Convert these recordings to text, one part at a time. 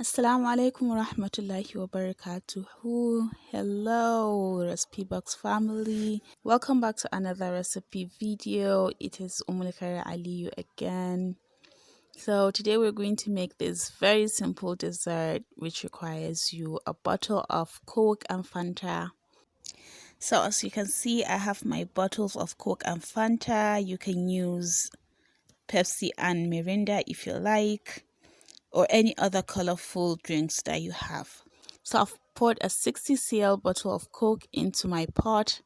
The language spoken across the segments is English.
Assalamu Alaikum wa rahmatullahi wa barakatuhu. Hello, Recipe Box family. Welcome back to another recipe video. It is Umulkara Aliyu again. So today we're going to make this very simple dessert which requires you a bottle of Coke and Fanta. So as you can see, I have my bottles of Coke and Fanta. You can use Pepsi and Mirinda if you like, or any other colorful drinks that you have. So I've poured a 60 cl bottle of Coke into my pot,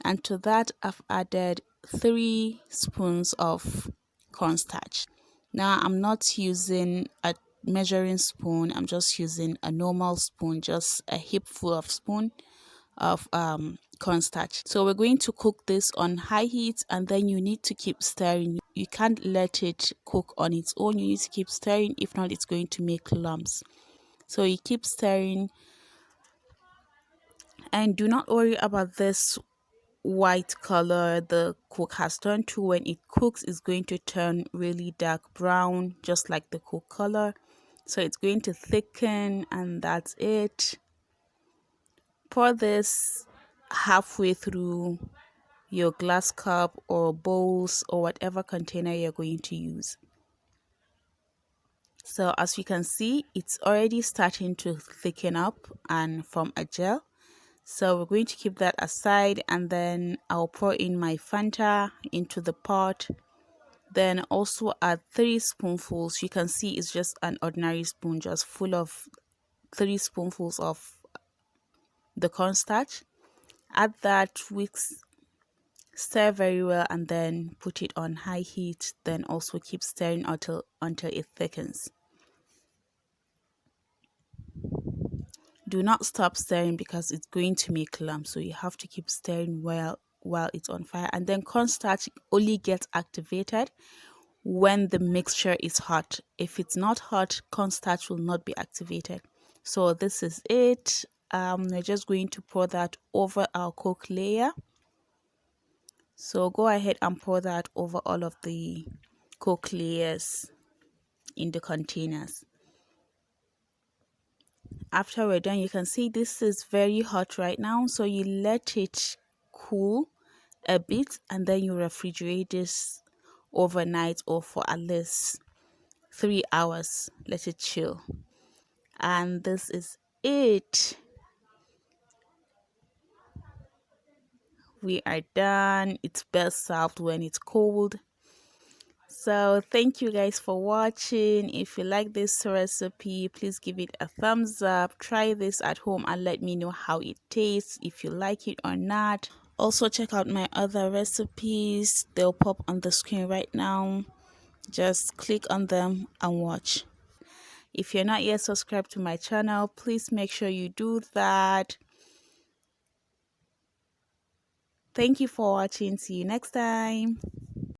and to that I've added 3 spoons of cornstarch. Now I'm not using a measuring spoon, I'm just using a normal spoon, just a hipful of spoon of cornstarch. So we're going to cook this on high heat, and then you need to keep stirring. You can't let it cook on its own, you need to keep stirring, if not it's going to make lumps. So you keep stirring, and do not worry about this white color the Coke has turned to. When it cooks, it's going to turn really dark brown, just like the Coke color. So it's going to thicken, and that's it. Pour this halfway through your glass cup or bowls or whatever container you're going to use. So as you can see, it's already starting to thicken up and form a gel. So we're going to keep that aside, and then I'll pour in my Fanta into the pot. Then also add 3 spoonfuls. You can see it's just an ordinary spoon, just full of 3 spoonfuls of the cornstarch. Add that, whisk, stir very well, and then put it on high heat. Then also keep stirring until it thickens. Do not stop stirring because it's going to make lumps, so you have to keep stirring while it's on fire. And then cornstarch only gets activated when the mixture is hot. If it's not hot, cornstarch will not be activated. So this is it. We're just going to pour that over our Coke layer. So go ahead and pour that over all of the Coke layers in the containers. After we're done, you can see this is very hot right now, so you let it cool a bit, and then you refrigerate this overnight or for at least 3 hours. Let it chill, and this is it. We are done. It's best served when it's cold. So thank you guys for watching. If you like this recipe, please give it a thumbs up. Try this at home and let me know how it tastes, if you like it or not. Also check out my other recipes. They'll pop on the screen right now. Just click on them and watch. If you're not yet subscribed to my channel, please make sure you do that. Thank you for watching. See you next time.